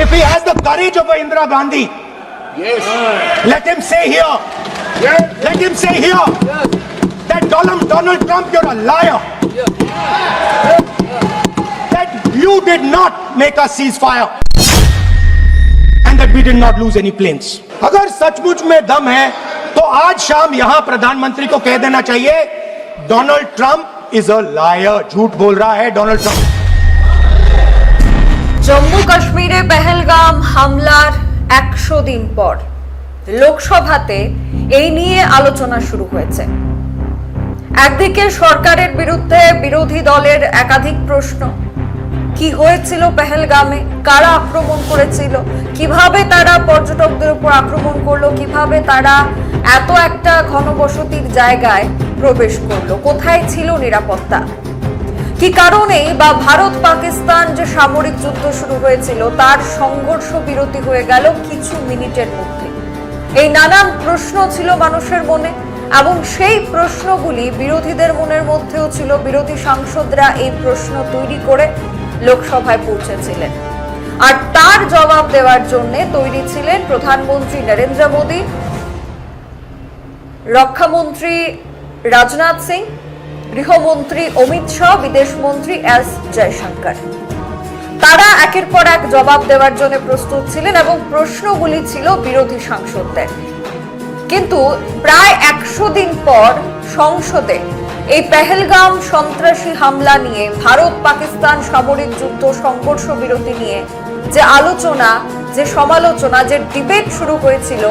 If he has the courage of Indira Gandhi, Yes. let him say here, Yes. let him say here that Donald Trump, you're a liar. That you did not make us ceasefire and that we did not lose any planes. अगर सचमुच में दम है तो आज शाम यहां प्रधानमंत्री को कह देना चाहिए Donald Trump is a liar, झूठ बोल रहा है डोनाल्ड ट्रंप। জম্মু কাশ্মীরে পেহেলগাম হামলার 100 দিন পর লোকসভাতে এই নিয়ে আলোচনা শুরু হয়েছে। একদিকে সরকারের বিরুদ্ধে বিরোধী দলের একাধিক প্রশ্ন, কি হয়েছিল পেহেলগামে, কারা আক্রমণ করেছিল, কিভাবে তারা পর্যটকদের উপর আক্রমণ করলো, কিভাবে তারা এত একটা ঘনবসতির জায়গায় প্রবেশ করলো, কোথায় ছিল নিরাপত্তা, কি কারণে বা ভারত পাকিস্তান যে সামরিক যুদ্ধ শুরু হয়েছিল তার সংঘর্ষ বিরতি হয়ে গেল কিছু মিনিটের মধ্যে। এই নানান প্রশ্ন ছিল মানুষের মনে এবং সেই প্রশ্নগুলি বিরোধীদের মনের মধ্যেও ছিল। বিরোধী সাংসদরা এই প্রশ্ন তৈরি করে লোকসভায় পৌঁছেছিলেন আর তার জবাব দেওয়ার জন্য তৈরি ছিলেন প্রধানমন্ত্রী নরেন্দ্র মোদী, রক্ষামন্ত্রী রাজনাথ সিং, গৃহমন্ত্রী অমিত শাহ, বিদেশ মন্ত্রী এস জয়শঙ্কর। তারা একের পর এক জবাব দেওয়ার জন্য প্রস্তুত ছিলেন এবং প্রশ্নগুলি ছিল বিরোধী সাংসদদের। কিন্তু প্রায় 100 দিন পর সংসদে এই পেহেলগাম সন্ত্রাসী হামলা নিয়ে, ভারত পাকিস্তান সামরিক যুদ্ধ সংঘর্ষ বিরতি নিয়ে যে আলোচনা, যে সমালোচনা, যে ডিবেট শুরু হয়েছিল,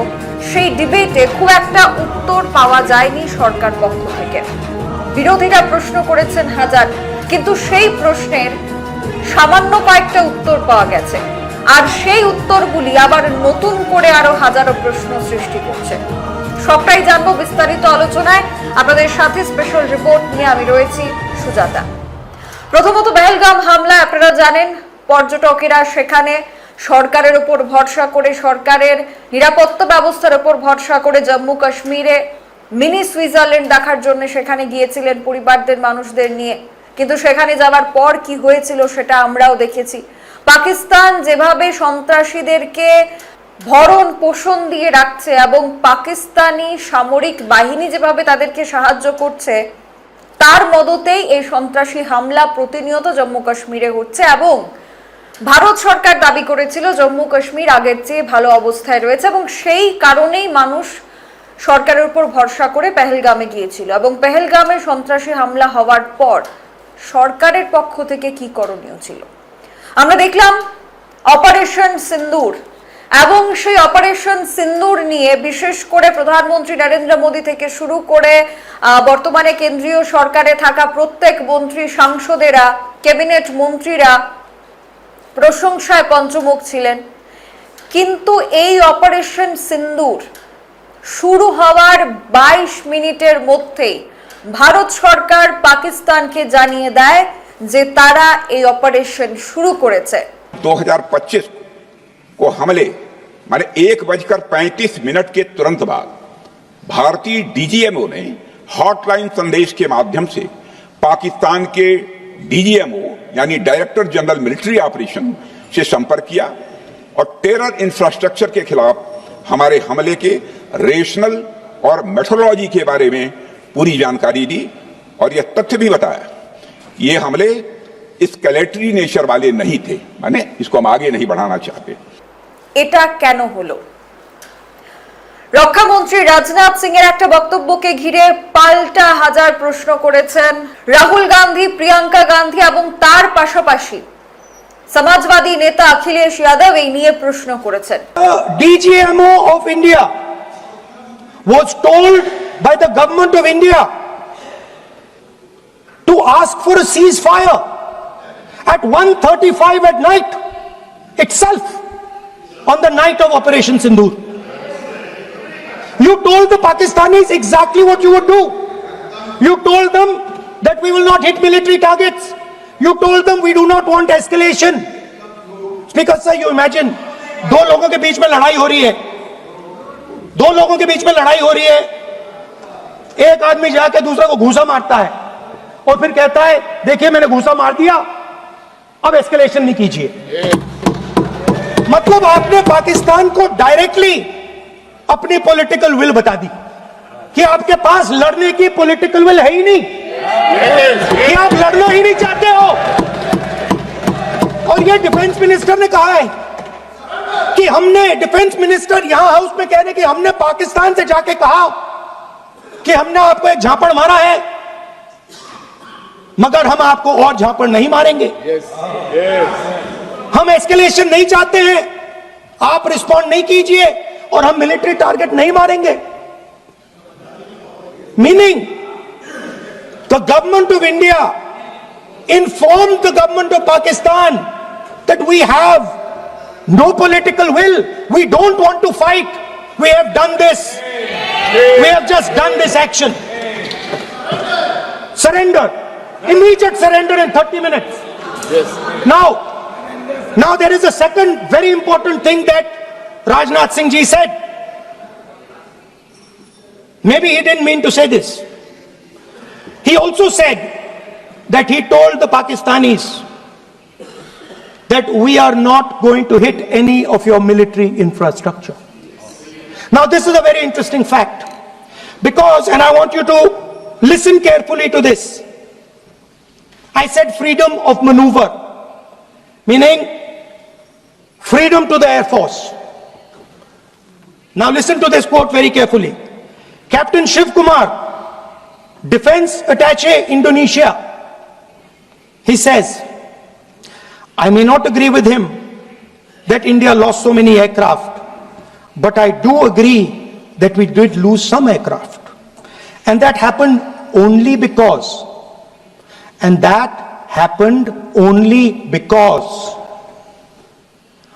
সেই ডিবেটে খুব একটা উত্তর পাওয়া যায়নি সরকার পক্ষ থেকে। বিরোধীরা প্রশ্ন করেছেন হাজার, কিন্তু সেই প্রশ্নের সামান্য কয়েকটা উত্তর পাওয়া গেছে আর সেই উত্তরগুলি আবার নতুন করে আরো হাজারো প্রশ্ন সৃষ্টি করছে। সবটাই জানবো বিস্তারিত আলোচনায়। আপনাদের সাথে স্পেশাল রিপোর্ট নিয়ে আমি রয়েছি সুজাতা। প্রথমত পেহেলগাম হামলা আপনারা জানেন, পর্যটকেরা সেখানে সরকারের উপর ভরসা করে, সরকারের নিরাপত্তা ব্যবস্থার উপর ভরসা করে জম্মু কাশ্মীরে মিনি সুইজারল্যান্ড দেখার জন্য সেখানে গিয়েছিলেন পরিবারদের মানুষদের নিয়ে। কিন্তু সেখানে যাওয়ার পর কি হয়েছিল সেটা আমরাও দেখেছি। পাকিস্তান যেভাবে সন্ত্রাসীদেরকে ভরণ পোষণ দিয়ে রাখছে এবং পাকিস্তানি সামরিক বাহিনী যেভাবে তাদেরকে সাহায্য করছে, তার মদতেই এই সন্ত্রাসী হামলা প্রতিনিয়ত জম্মু কাশ্মীরে হচ্ছে। এবং ভারত সরকার দাবি করেছিল জম্মু কাশ্মীর আগের চেয়ে ভালো অবস্থায় রয়েছে এবং সেই কারণেই মানুষ সরকারের উপর ভরসা করে পেহেলগামে গিয়েছিল। এবং পেহেলগামে সন্ত্রাসী হামলা হওয়ার পর সরকারের পক্ষ থেকে কি করণীয় ছিল আমরা দেখলাম। অপারেশন সিন্দুর, এবং সেই অপারেশন সিন্দুর নিয়ে বিশেষ করে প্রধানমন্ত্রী নরেন্দ্র মোদী থেকে শুরু করে বর্তমানে কেন্দ্রীয় সরকারে থাকা প্রত্যেক মন্ত্রী, সাংসদেরা, ক্যাবিনেট মন্ত্রীরা প্রশংসায় পঞ্চমুখ ছিলেন। কিন্তু এই অপারেশন সিন্দুর শুরু হওয়ার 22 মিনিটের মধ্যেই ভারত সরকার পাকিস্তানকে জানিয়ে দেয় যে তারা এই অপারেশন শুরু করেছে। 2025 को हमले माने 1:35 के तुरंत बाद भारतीय डीजीएमओ ने हॉटलाइन संदेश के माध्यम से पाकिस्तान के डीजीएमओ यानी डायरेक्टर जनरल मिलिट्री ऑपरेशन से संपर्क किया और टेरर इंफ्रास्ट्रक्चर के खिलाफ हमारे हमले के रेशनल और मेथोडोलॉजी के बारे में पूरी जानकारी दी और यह तथ्य भी बताया ये हमले एस्केलेटरी नेचर वाले नहीं थे, माने इसको हम आगे नहीं बढ़ाना चाहते। এটা কেন হলো? রক্ষামন্ত্রী রাজনাথ সিং এর একটা বক্তব্যকে ঘিরে পাল্টা হাজার প্রশ্ন করেছেন রাহুল গান্ধী, প্রিয়াঙ্কা গান্ধী এবং তার পাশাপাশি সমাজবাদী নেতা অখিলেশ যাদব এই নিয়ে প্রশ্ন করেছেন। DGMO of India was told by the government of India to ask for a ceasefire at 1:35 at night itself, on the night of Operation Sindoor. You told the Pakistanis exactly what you would do. You told them that we will not hit military targets. You told them we do not want escalation. Speaker sir, you imagine, दो लोगों के बीच में लड़ाई हो रही है, दो लोगों के बीच में लड़ाई हो रही है, एक आदमी जाके दूसरे को घूसा मारता है और फिर कहता है देखिए मैंने घूसा मार दिया, अब एस्केलेशन नहीं कीजिए। मतलब आपने पाकिस्तान को डायरेक्टली अपनी पॉलिटिकल विल बता दी कि आपके पास लड़ने की पॉलिटिकल विल है ही नहीं, कि आप लड़ना ही नहीं चाहते हो। और ये डिफेंस मिनिस्टर ने कहा है कि हमने, डिफेंस मिनिस्टर यहां हाउस में कह रहे कि हमने पाकिस्तान से जाके कहा कि हमने आपको एक झापड़ मारा है, मगर हम आपको और झापड़ नहीं मारेंगे। हम एस्केलेशन नहीं चाहते हैं, आप रिस्पॉन्ड नहीं कीजिए और हम मिलिट्री टारगेट नहीं मारेंगे। Meaning the government of India informed the government of Pakistan that we have no political will, we don't want to fight, we have done this, we have just done this action. Surrender, immediate surrender in 30 minutes. Now there is a second very important thing that Rajnath Singh ji said. Maybe he didn't mean to say this. He also said that he told the Pakistanis that we are not going to hit any of your military infrastructure. Now this is a very interesting fact, because, and I want you to listen carefully to this, I said freedom of maneuver, meaning freedom to the Air Force. Now listen to this quote very carefully. Captain Shiv Kumar, Defense Attaché Indonesia, he says, I may not agree with him that India lost so many aircraft, but I do agree that we did lose some aircraft. And that happened only because,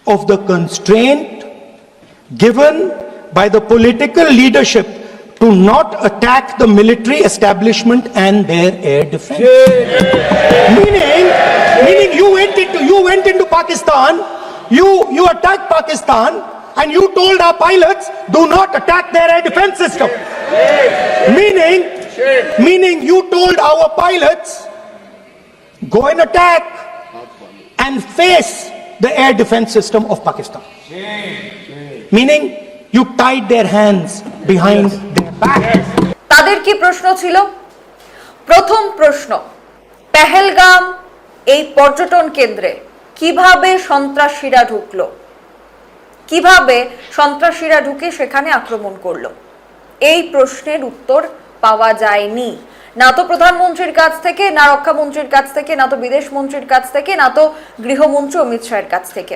of the constraint given by the political leadership to not attack the military establishment and their air defense. Meaning you went into Pakistan, you attacked Pakistan, and you told our pilots, do not attack their air defense system. Meaning you told our pilots, go and attack and face the air defense system of Pakistan. Meaning you tied their hands behind their back. তাদের কি প্রশ্ন ছিল? প্রথম প্রশ্ন, পেহেলগাম এই পর্যটন কেন্দ্রে কিভাবে সন্ত্রাসীরা ঢুকলো, কিভাবে সন্ত্রাসীরা ঢুকে সেখানে আক্রমণ করলো? এই প্রশ্নের উত্তর পাওয়া যায়নি, না তো প্রধানমন্ত্রীর কাছ থেকে, না রক্ষামন্ত্রীর কাছ থেকে, না তো বিদেশ মন্ত্রীর কাছ থেকে, না তো গৃহমন্ত্রী অমিত শাহের কাছ থেকে।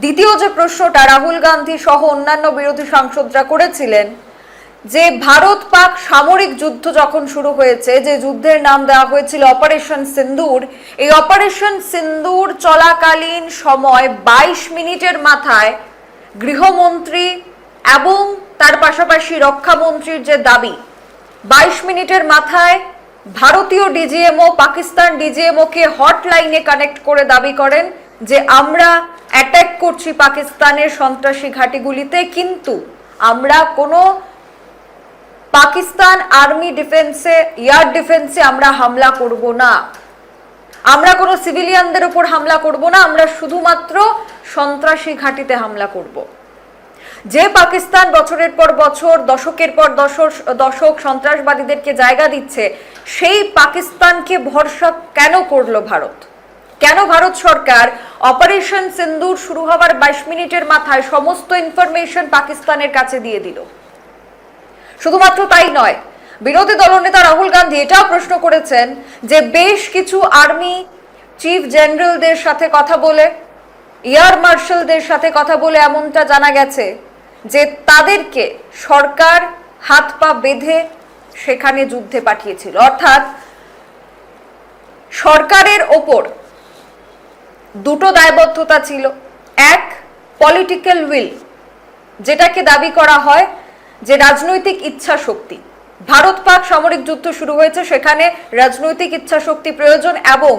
দ্বিতীয় যে প্রশ্নটা রাহুল গান্ধী সহ অন্যান্য বিরোধী সাংসদরা করেছিলেন, যে ভারত পাক সামরিক যুদ্ধ যখন শুরু হয়েছে, যে যুদ্ধের নাম দেওয়া হয়েছিল অপারেশন সিন্দুর, এই অপারেশন সিন্দুর চলাকালীন সময় 22 মিনিটের মাথায় গৃহমন্ত্রী এবং তার পাশাপাশি রক্ষামন্ত্রীর যে দাবি, 22 মিনিটের মাথায় ভারতীয় ডিজিএমও পাকিস্তান ডিজিএমও কে হটলাইনে কানেক্ট করে দাবি করেন যে আমরা অ্যাটাক করছি পাকিস্তানের সন্ত্রাসী ঘাঁটিগুলিতে, কিন্তু আমরা কোনো পাকিস্তান আর্মি ডিফেন্সে, এয়ার ডিফেন্সে আমরা হামলা করব না, আমরা কোনো সিভিলিয়ানদের উপর হামলা করব না, আমরা শুধুমাত্র সন্ত্রাসী ঘাঁটিতে হামলা করব। যে পাকিস্তান বছরের পর বছর, দশকের পর দশক সন্ত্রাসবাদীদেরকে জায়গা দিচ্ছে, সেই পাকিস্তানকে ভরসা কেন করলো ভারত? কেন ভারত সরকার অপারেশন সিন্দুর শুরু হওয়ার 22 মিনিটের মাথায় সমস্ত ইনফরমেশন পাকিস্তানের কাছে দিয়ে দিল? শুধুমাত্র তাই নয়, বিরোধী দলনেতা রাহুল গান্ধী এটাও প্রশ্ন করেছেন যে বেশ কিছু আর্মি চিফ জেনারেলদের সাথে কথা বলে, এয়ার মার্শালদের সাথে কথা বলে এমনটা জানা গেছে যে তাদেরকে সরকার হাত পা বেঁধে সেখানে যুদ্ধে পাঠিয়েছিল। অর্থাৎ সরকারের ওপর দুটো দায়বদ্ধতা ছিল। এক, পলিটিক্যাল উইল, যেটাকে দাবি করা হয় যে রাজনৈতিক ইচ্ছা শক্তি। ভারত পাক সামরিক যুদ্ধ শুরু হয়েছে, সেখানে রাজনৈতিক ইচ্ছা শক্তি প্রয়োজন, এবং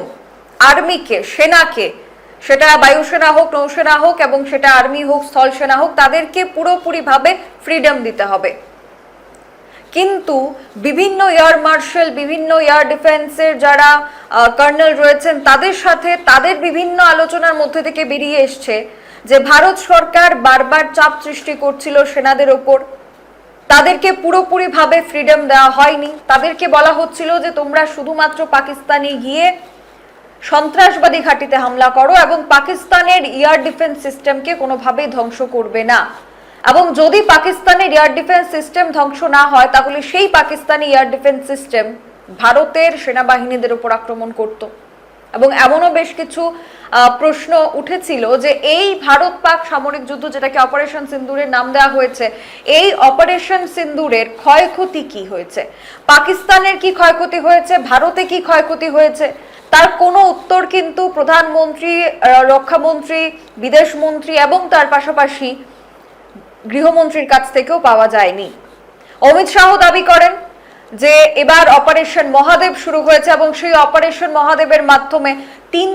আর্মিকে, সেনাকে, সেটা বায়ুসেনা হোক, নৌসেনা হোক, এবং সেটা আর্মি হোক, স্থল সেনা হোক, তাদেরকে পুরোপুরিভাবে ফ্রিডম দিতে হবে। কিন্তু বিভিন্ন এয়ার মার্শাল, বিভিন্ন এয়ার ডিফেন্সের যারা কর্নেল রয়েছেন, তাদের সাথে তাদের বিভিন্ন আলোচনার মধ্যে থেকে বেরিয়ে এসছে যে ভারত সরকার বারবার চাপ সৃষ্টি করছিল সেনাদের ওপর, তাদেরকে পুরোপুরি ভাবে ফ্রিডম দেওয়া হয়নি। তাদেরকে বলা হচ্ছিল যে তোমরা শুধুমাত্র পাকিস্তানে গিয়ে সন্ত্রাসবাদী ঘাঁটিতে হামলা করো এবং পাকিস্তানের এয়ার ডিফেন্স সিস্টেমকে কোনোভাবেই ধ্বংস করবে না, এবং যদি পাকিস্তানের এয়ার ডিফেন্স সিস্টেম ধ্বংস না হয় তাহলে সেই পাকিস্তানি এয়ার ডিফেন্স সিস্টেম ভারতের সেনাবাহিনীদের উপর আক্রমণ করত। এবং এমনও বেশ কিছু প্রশ্ন উঠেছিল যে এই ভারত পাক সামরিক যুদ্ধ, যেটাকে অপারেশন সিন্দুরের নাম দেওয়া হয়েছে, এই অপারেশন সিন্দুরের ক্ষয়ক্ষতি কি হয়েছে, পাকিস্তানের কি ক্ষয়ক্ষতি হয়েছে, ভারতে কি ক্ষয়ক্ষতি হয়েছে, তার কোনো উত্তর কিন্তু প্রধানমন্ত্রী, রক্ষামন্ত্রী, বিদেশ মন্ত্রী এবং তার পাশাপাশি গৃহমন্ত্রীর কাছ থেকেও পাওয়া যায়নি। অমিত শাহ দাবি করেন যে এবার অপারেশন মহাদেব শুরু হয়েছে এবং সেই অপারেশন মহাদেবের মাধ্যমে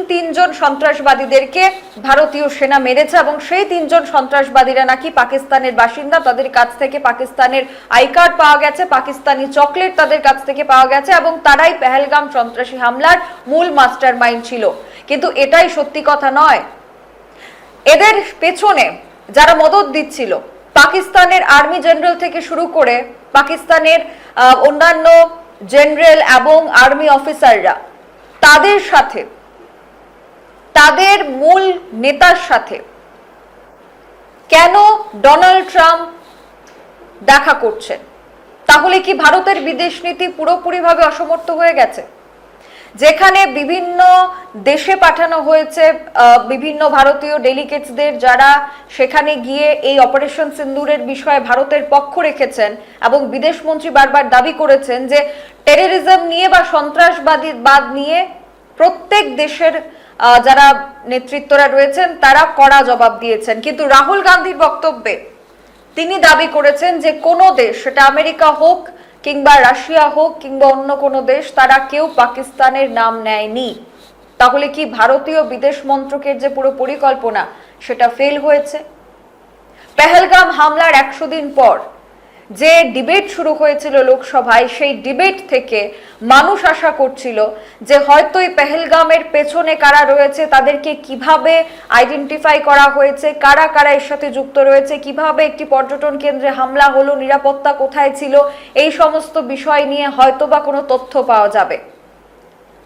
তিনজন সন্ত্রাসবাদীদেরকে ভারতীয় সেনা মেরেছে এবং সেই 3 জন সন্ত্রাসবাদীরা নাকি পাকিস্তানের বাসিন্দা। তাদের কাছ থেকে পাকিস্তানের আই কার্ড পাওয়া গেছে, পাকিস্তানি চকলেট তাদের কাছ থেকে পাওয়া গেছে এবং তারাই পেহেলগাম সন্ত্রাসী হামলার মূল মাস্টার মাইন্ড ছিল। কিন্তু এটাই সত্যি কথা নয়। এদের পেছনে যারা মদত দিচ্ছিল, পাকিস্তানের আর্মি জেনারেল থেকে শুরু করে পাকিস্তানের অন্যান্য জেনারেল এবং আর্মি অফিসাররা, তাদের সাথে, তাদের মূল নেতার সাথে কেন ডোনাল্ড ট্রাম্প দেখা করছেন? তাহলে কি ভারতের বিদেশ নীতি পুরোপুরিভাবে অসমর্থ হয়ে গেছে? যেখানে বিভিন্ন দেশে পাঠানো হয়েছে বিভিন্ন ভারতীয় ডেলিগেটসদের, যারা সেখানে গিয়ে এই অপারেশন সিন্দুরের বিষয়ে ভারতের পক্ষ রেখেছেন এবং বিদেশ মন্ত্রী বারবার দাবি করেছেন যে টেররিজম নিয়ে বা সন্ত্রাসবাদ নিয়ে প্রত্যেক দেশের যারা নেতৃত্বরা রয়েছেন তারা কড়া জবাব দিয়েছেন। কিন্তু রাহুল গান্ধীর বক্তব্যে তিনি দাবি করেছেন যে কোনো দেশ, সেটা আমেরিকা হোক কিংবা রাশিয়া হোক কিংবা অন্য কোনো দেশ, তারা কেউ পাকিস্তানের নাম নেয়নি। তাহলে কি ভারতীয় বিদেশ মন্ত্রকের যে পুরো পরিকল্পনা সেটা ফেল হয়েছে? পেহেলগাম হামলার 100 দিন পর যে ডিবেট শুরু হয়েছিল লোকসভায়, সেই ডিবেট থেকে মানুষ আশা করছিল যে হয়তো এই পেহেলগামের পেছনে কারা রয়েছে, তাদেরকে কিভাবে আইডেন্টিফাই করা হয়েছে, কারা কারা এর সাথে যুক্ত রয়েছে, কিভাবে একটি পর্যটন কেন্দ্রে হামলা হলো, নিরাপত্তা কোথায় ছিল, এই সমস্ত বিষয় নিয়ে হয়তো বা কোনো তথ্য পাওয়া যাবে।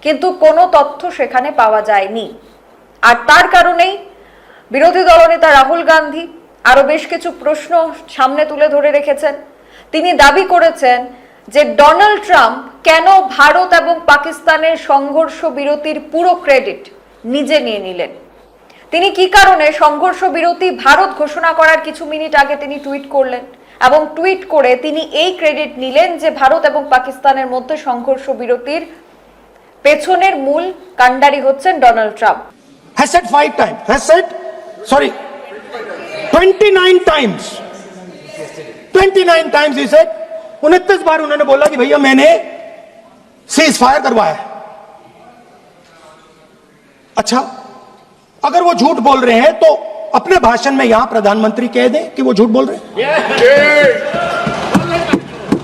কিন্তু কোনো তথ্য সেখানে পাওয়া যায়নি। আর তার কারণেই বিরোধী দলনেতা রাহুল গান্ধী আরো বেশ কিছু প্রশ্ন সামনে তুলে ধরে রেখেছেন। তিনি দাবি করেছেন যে ডোনাল্ড ট্রাম্প কেন ভারত এবং পাকিস্তানের সংঘর্ষ বিরতির পুরো ক্রেডিট নিজে নিয়ে নিলেন। তিনি কি কারণে সংঘর্ষ বিরতি ভারত ঘোষণা করার কিছু মিনিট আগে তিনি টুইট করলেন এবং টুইট করে তিনি এই ক্রেডিট নিলেন যে ভারত এবং পাকিস্তানের মধ্যে সংঘর্ষ বিরতির পেছনের মূল কাণ্ডারি হচ্ছেন Donald Trump. Has said 5 times. Has said, sorry, 29 times. 29 times he said. 29 बार उन्होंने बोला कि भैया मैंने सीज फायर करवाया। अच्छा, अगर वो झूठ बोल रहे हैं तो अपने भाषण में यहां प्रधानमंत्री कह दें कि वो झूठ बोल रहे हैं।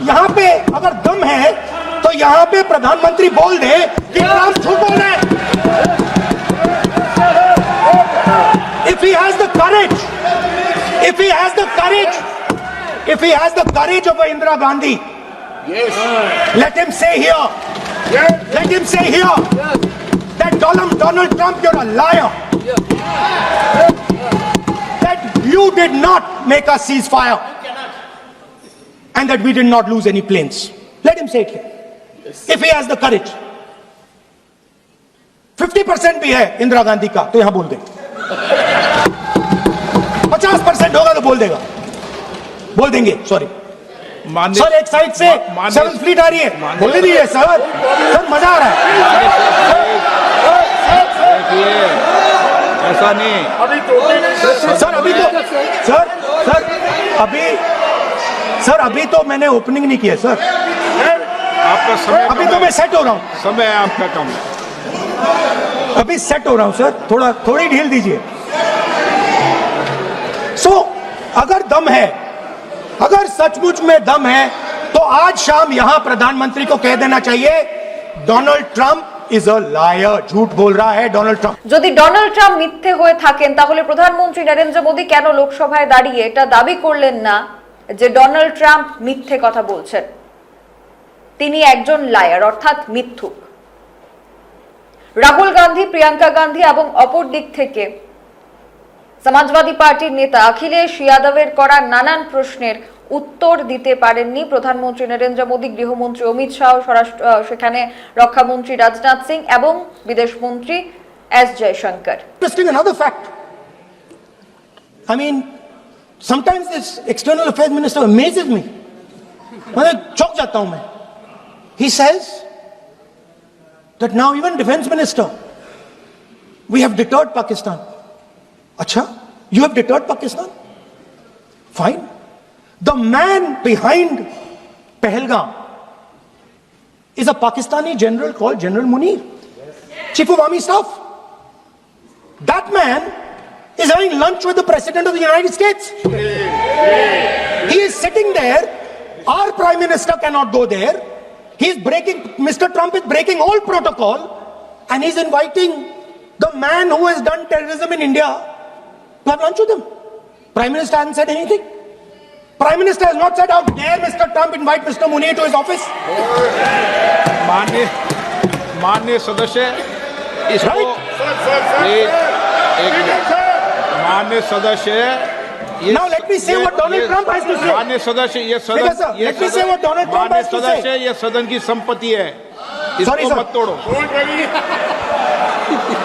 यहां पे अगर दम है तो यहां पे प्रधानमंत्री बोल दे कि ट्रंप झूठ बोल रहे हैं। If he has the courage, if he has the courage, if he has the courage of Indira Gandhi, yes, let him say here, yes, let him say here, yes, that Donald Trump, you're a liar, yes, that you did not make a ceasefire, and that we did not lose any planes. Let him say it here, yes, if he has the courage. 50% भी है इंदिरा गांधी का तो यहां बोल दे, 50% होगा तो बोल देगा, बोल देंगे। सॉरी सर, एक साइड से 7th फ्लीट आ रही है, बोलने दीजिए सर, सर मजा आ रहा है। ऐसा नहीं सर अभी तो सर अभी तो मैंने ओपनिंग नहीं किया सर, आपका समय अभी तो मैं सेट हो रहा हूं, समय आपका कम है। अभी सेट हो रहा हूं सर, थोड़ी ढील दीजिए। सो अगर दम है, अगर सचमुच में दम है तो आज शाम यहां प्रधानमंत्री को कह देना चाहिए Donald Trump is a liar. झूठ बोल रहा है डोनाल्ड ट्रम्प। যদি ডোনাল্ড ট্রাম্প মিথ্যে হয়ে থাকেন তাহলে প্রধানমন্ত্রী নরেন্দ্র মোদী কেন লোকসভায় দাঁড়িয়ে এটা দাবি করলেন না যে ডোনাল্ড ট্রাম্প মিথ্যে কথা বলছেন, তিনি একজন লায়ার অর্থাৎ মিথ্যুক। রাহুল গান্ধী, প্রিয়াঙ্কা গান্ধী এবং অপর দিক থেকে সমাজবাদী পার্টির নেতা অখিলেশ যাদবের করা নানান প্রশ্নের উত্তর দিতে পারেননি প্রধানমন্ত্রী নরেন্দ্র মোদী, গৃহমন্ত্রী অমিত শাহ, সেখানে রক্ষামন্ত্রী রাজনাথ সিং এবং বিদেশমন্ত্রী S Jaishankar. Interesting another fact. I mean, sometimes this external affairs minister amazes me. मैं चौंक जाता हूं मैं. He says that now even defense minister, we have deterred Pakistan. Acha, you have deterred Pakistan? Fine. The man behind Pahalgam is a Pakistani general called General Munir, Chief of Army Staff. That man is having lunch with the President of the United States. He is sitting there. Our Prime Minister cannot go there. Mr. Trump is breaking all protocol, and he's inviting the man who has done terrorism in India to have lunch with him. Prime Minister hasn't said anything. Prime Minister has not said, how dare Mr. Trump invite Mr. Munir to his office? माननीय सदस्य इसको Right? एक माननीय सदस्य Now let me say what Donald Trump has to say. माननीय सदस्य ये Speaker, sir, सदन let me say what Donald Trump माननीय has to सदस्य say. ये सदन की संपत्ति है, Sorry, इसको sir. मत तोड़ो।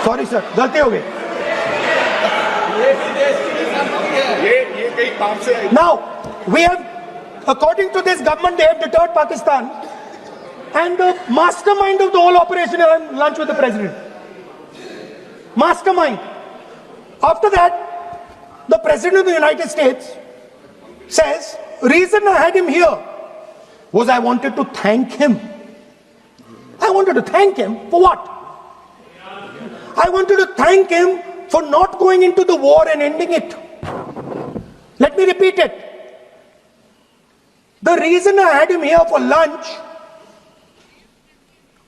Sorry sir, गलती हो गई. Now, we have, according to this government, they have deterred Pakistan, and the mastermind of the whole operation is having lunch with the president. Mastermind. After that, the President of the United States says, reason I had him here was I wanted to thank him. I wanted to thank him for what? I wanted to thank him for not going into the war and ending it. Let me repeat it. The reason I had him here for lunch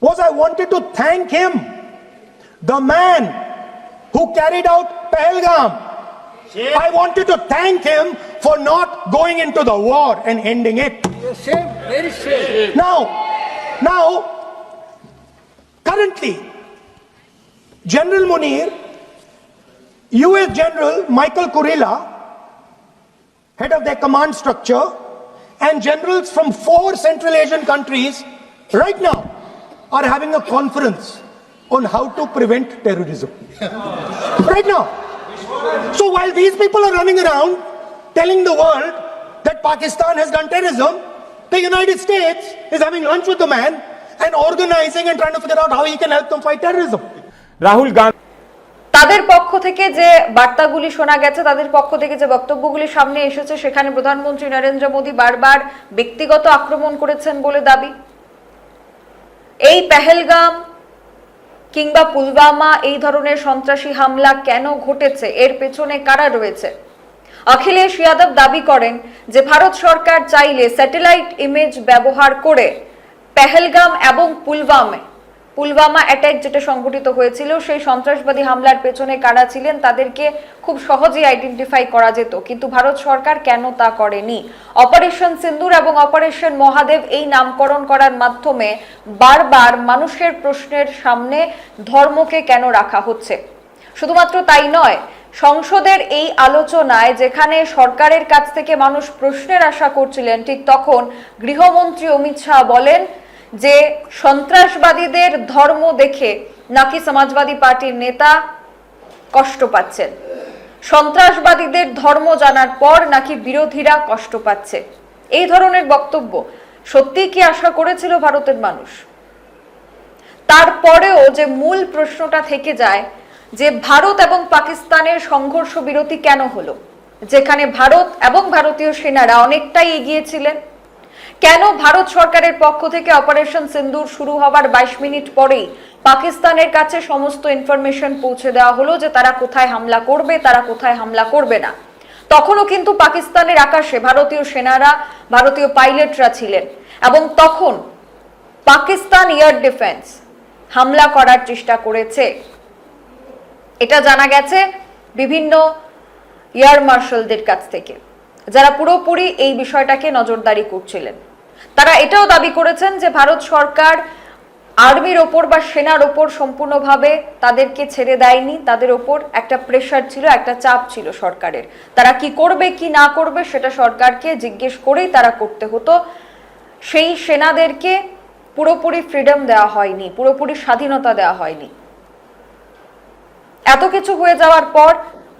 was I wanted to thank him, the man who carried out Pahalgam. I wanted to thank him for not going into the war and ending it. Very shame. Now, currently, General Munir, US General Michael Kurilla, head of their command structure, and generals from 4 Central Asian countries right now are having a conference on how to prevent terrorism. Right now. So while these people are running around telling the world that Pakistan has done terrorism, the United States is having lunch with the man and organizing and trying to figure out how he can help them fight terrorism. Rahul Gandhi তাদের পক্ষ থেকে যে বার্তাগুলি শোনা গেছে, তাদের পক্ষ থেকে যে বক্তব্যগুলি সামনে এসেছে, সেখানে প্রধানমন্ত্রী নরেন্দ্র মোদী বারবার ব্যক্তিগত আক্রমণ করেছেন বলে দাবি। এই পেহেলগাম কিংবা পুলওয়ামা এই ধরনের সন্ত্রাসী হামলা কেন ঘটেছে, এর পেছনে কারা রয়েছে? অখিলেশ যাদব দাবি করেন যে ভারত সরকার চাইলে স্যাটেলাইট ইমেজ ব্যবহার করে পেহেলগাম এবং পুলওয়ামা অ্যাটাক যেটা সংঘটিত হয়েছিল সেই সন্ত্রাসবাদী হামলার পেছনে কারা ছিলেন তাদেরকে খুব সহজেই আইডেন্টিফাই করা যেত, কিন্তু ভারত সরকার কেন তা করেনি? অপারেশন সিন্দুর এবং অপারেশন মহাদেব এই নামকরণ করার মাধ্যমে বারবার মানুষের প্রশ্নের সামনে ধর্মকে কেন রাখা হচ্ছে? শুধুমাত্র তাই নয়, সংসদের এই আলোচনায় যেখানে সরকারের কাছ থেকে মানুষ প্রশ্নের আশা করছিলেন, ঠিক তখন গৃহমন্ত্রী অমিত শাহ বলেন যে সন্ত্রাসবাদীদের ধর্ম দেখে নাকি সমাজবাদী পার্টির নেতা কষ্ট পাচ্ছেন, সন্ত্রাসবাদীদের ধর্ম জানার পর নাকি বিরোধীরা কষ্ট পাচ্ছে। এই ধরনের বক্তব্য সত্যি কি আশা করেছিল ভারতের মানুষ? তারপরেও যে মূল প্রশ্নটা থেকে যায় যে ভারত এবং পাকিস্তানের সংঘর্ষ বিরতি কেন হলো, যেখানে ভারত এবং ভারতীয় সেনারা অনেকটাই এগিয়ে ছিলেন? কেন ভারত সরকারের পক্ষ থেকে অপারেশন সিন্দুর শুরু হবার 22 মিনিট পরেই পাকিস্তানের কাছে সমস্ত ইনফরমেশন পৌঁছে দেওয়া হলো যে তারা কোথায় হামলা করবে, তারা কোথায় হামলা করবে না? তখনও কিন্তু পাকিস্তানের আকাশে ভারতীয় সেনারা, ভারতীয় পাইলটরা ছিলেন, এবং তখন পাকিস্তান এয়ার ডিফেন্স হামলা করার চেষ্টা করেছে। এটা জানা গেছে বিভিন্ন এয়ার মার্শালদের কাছ থেকে, যারা পুরোপুরি এই বিষয়টাকে নজরদারি করছিলেন। তারা এটাও দাবি করেছেন যে ভারত সরকার আর্মির ওপর বা সেনার ওপর সম্পূর্ণভাবে তাদেরকে ছেড়ে দেয়নি, তাদের ওপর একটা প্রেসার ছিল, একটা চাপ ছিল সরকারের। তারা কি করবে কি না করবে সেটা সরকারকে জিজ্ঞেস করেই তারা করতে হতো। সেই সেনাদেরকে পুরোপুরি ফ্রিডম দেওয়া হয়নি, পুরোপুরি স্বাধীনতা দেওয়া হয়নি। এত কিছু হয়ে যাওয়ার পর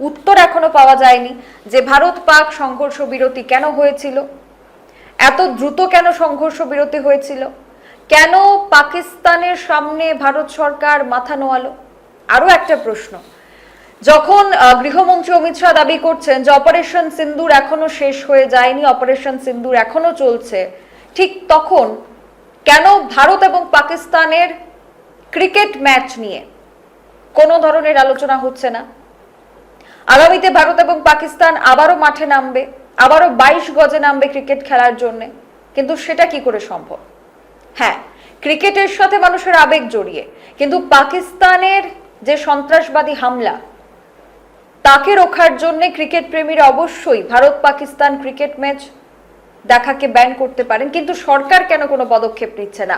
উত্তর এখনো পাওয়া যায়নি যে ভারত পাক সংঘর্ষ বিরতি কেন হয়েছিল, এত দ্রুত কেন সংঘর্ষ বিরতি হয়েছিল, কেন পাকিস্তানের সামনে ভারত সরকার মাথা নোয়ালো। আরো একটা প্রশ্ন, যখন গৃহমন্ত্রী অমিত শাহ দাবি করছেন যে অপারেশন সিন্দুর এখনো শেষ হয়ে যায়নি, অপারেশন সিন্দুর এখনো চলছে, ঠিক তখন কেন ভারত এবং পাকিস্তানের ক্রিকেট ম্যাচ নিয়ে কোনো ধরনের আলোচনা হচ্ছে না? আগামীতে ভারত এবং পাকিস্তান আবারও মাঠে নামবে, আবারও 22 গজে নামবে ক্রিকেট খেলার জন্য, কিন্তু সেটা কি করে সম্ভব? হ্যাঁ, ক্রিকেটের সাথে মানুষের আবেগ জড়িয়ে, কিন্তু পাকিস্তানের যে সন্ত্রাসবাদী হামলা তাকে রোখার জন্য ক্রিকেট প্রেমীরা অবশ্যই ভারত পাকিস্তান ক্রিকেট ম্যাচ দেখাকে ব্যান করতে পারেন, কিন্তু সরকার কেন কোনো পদক্ষেপ নিচ্ছে না?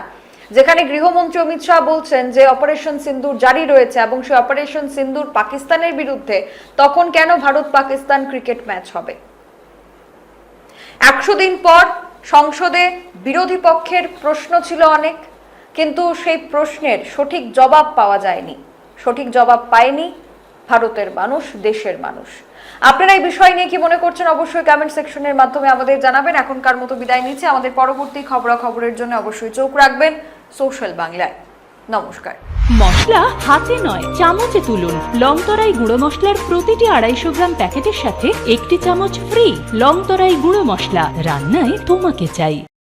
যেখানে গৃহমন্ত্রী অমিত শাহ বলছেন যে অপারেশন সিন্দুর জারি রয়েছে এবং সেই অপারেশন সিন্দুর পাকিস্তানের বিরুদ্ধে, তখন কেন ভারত পাকিস্তান ক্রিকেট ম্যাচ হবে? 100 দিন পর সংসদে বিরোধী পক্ষের প্রশ্ন ছিল অনেক, কিন্তু সেই প্রশ্নের সঠিক জবাব পাওয়া যায়নি, সঠিক জবাব পায়নি ভারতের মানুষ, দেশের মানুষ। আপনারা এই বিষয় নিয়ে কি মনে করছেন অবশ্যই কমেন্ট সেকশনের মাধ্যমে আমাদের জানাবেন। এখনকার মতো বিদায় নিচ্ছি, আমাদের পরবর্তী খবরাখবরের জন্য অবশ্যই চোখ রাখবেন সোশ্যাল বাংলায়। নমস্কার। মশলা হাতে নয় চামচে তুলুন। লংতরাই গুঁড়ো মশলার প্রতিটি 250 গ্রাম প্যাকেটের সাথে 1টি চামচ ফ্রি। লংতরাই গুঁড়ো মশলা, রান্নায় তোমাকে চাই।